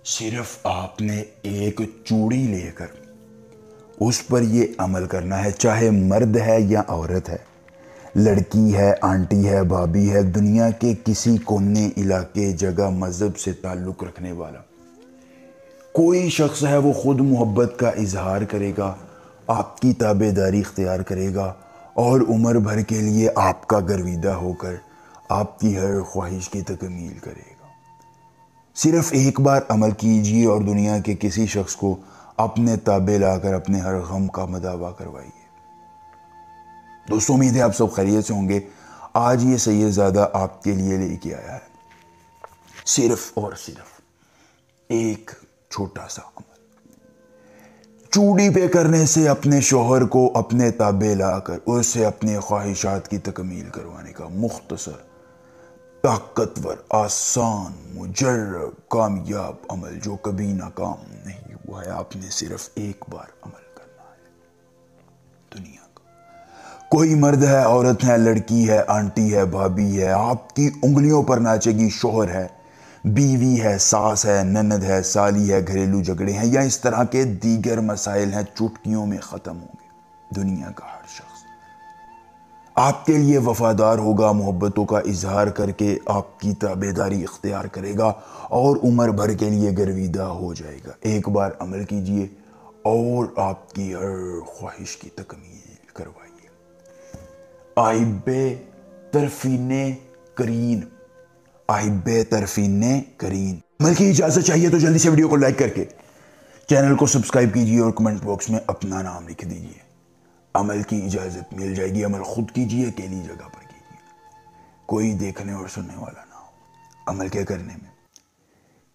صرف آپ نے ایک چوڑی لے کر اس پر یہ عمل کرنا ہے، چاہے مرد ہے یا عورت ہے، لڑکی ہے، آنٹی ہے، بھابھی ہے، دنیا کے کسی کونے، علاقے، جگہ، مذہب سے تعلق رکھنے والا کوئی شخص ہے، وہ خود محبت کا اظہار کرے گا، آپ کی تابع داری اختیار کرے گا اور عمر بھر کے لیے آپ کا گرویدہ ہو کر آپ کی ہر خواہش کی تکمیل کرے گا۔ صرف ایک بار عمل کیجیے اور دنیا کے کسی شخص کو اپنے تابع لا کر اپنے ہر غم کا مداوع کروائیے۔ دوستوں، امید ہے آپ سب خیریت سے ہوں گے۔ آج یہ سید زادہ آپ کے لیے لے کے آیا ہے صرف اور صرف ایک چھوٹا سا عمل، چوڑی پہ کرنے سے اپنے شوہر کو اپنے تابع لا کر اس سے اپنے خواہشات کی تکمیل کروانے کا مختصر، طاقتور، آسان، مجرب، کامیاب عمل جو کبھی ناکام نہیں ہوا ہے۔ آپ نے صرف ایک بار عمل کرنا ہے۔ دنیا کا کوئی مرد ہے، عورت ہے، لڑکی ہے، آنٹی ہے، بھابھی ہے، آپ کی انگلیوں پر ناچے گی، شوہر ہے، بیوی ہے، ساس ہے، نند ہے، سالی ہے، گھریلو جھگڑے ہیں یا اس طرح کے دیگر مسائل ہیں، چٹکیوں میں ختم ہوں گے۔ دنیا کا ہر شخص آپ کے لیے وفادار ہوگا، محبتوں کا اظہار کر کے آپ کی تابع داری اختیار کرے گا اور عمر بھر کے لیے گرویدہ ہو جائے گا۔ ایک بار عمل کیجئے اور آپ کی ہر خواہش کی تکمیل کروائیے۔ آئب طرفین کرین، آئب طرفین کرین۔ عمل کی اجازت چاہیے تو جلدی سے ویڈیو کو لائک کر کے چینل کو سبسکرائب کیجئے اور کمنٹ باکس میں اپنا نام لکھ دیجئے۔ عمل کی اجازت مل جائے گی۔ عمل خود کیجئے، اکیلی جگہ پر کیجئے، کوئی دیکھنے اور سننے والا نہ ہو۔ عمل کے کرنے میں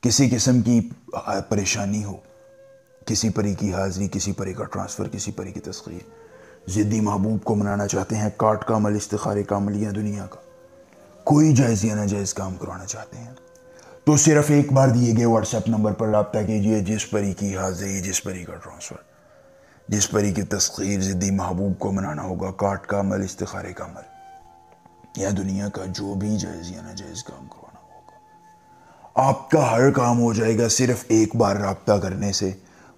کسی قسم کی پریشانی ہو، کسی پری کی حاضری، کسی پری کا ٹرانسفر، کسی پری کی تسخیر، ضدی محبوب کو منانا چاہتے ہیں، کاٹ کا عمل، استخارے کا عمل یا دنیا کا کوئی جائز یا ناجائز کام کروانا چاہتے ہیں تو صرف ایک بار دیے گئے واٹس ایپ نمبر پر رابطہ کیجئے۔ جس پری کی حاضری، جس پری کا ٹرانسفر، جس پری کی تسخیر، ضدی محبوب کو منانا ہوگا، کاٹ کا عمل، استخارے کا عمل یا دنیا کا جو بھی جائز یا ناجائز کام کروانا ہوگا، آپ کا ہر کام ہو جائے گا صرف ایک بار رابطہ کرنے سے،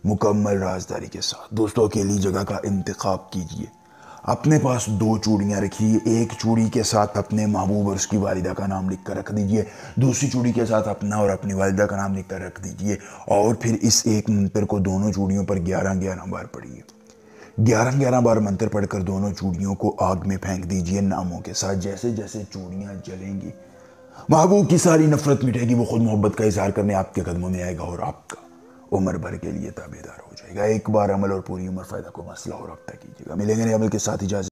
مکمل رازداری کے ساتھ۔ دوستوں، اکیلی جگہ کا انتخاب کیجئے۔ اپنے پاس 2 چوڑیاں رکھیے، ایک چوڑی کے ساتھ اپنے محبوب اور اس کی والدہ کا نام لکھ کر رکھ دیجئے، دوسری چوڑی کے ساتھ اپنا اور اپنی والدہ کا نام لکھ کر رکھ دیجئے اور پھر اس ایک منتر کو دونوں چوڑیوں پر 11 بار پڑھیے۔ 11 بار منتر پڑھ کر دونوں چوڑیوں کو آگ میں پھینک دیجئے ناموں کے ساتھ۔ جیسے جیسے چوڑیاں جلیں گی، محبوب کی ساری نفرت مٹے گی، وہ خود محبت کا اظہار کرنے آپ کے قدموں میں آئے گا اور آپ کا عمر بھر کے لیے تابع دار ہو جائے گا۔ ایک بار عمل اور پوری عمر فائدہ کو مسئلہ اور رابطہ کیجیے گا۔ ملیں گے نئے عمل کے ساتھ، اجازت۔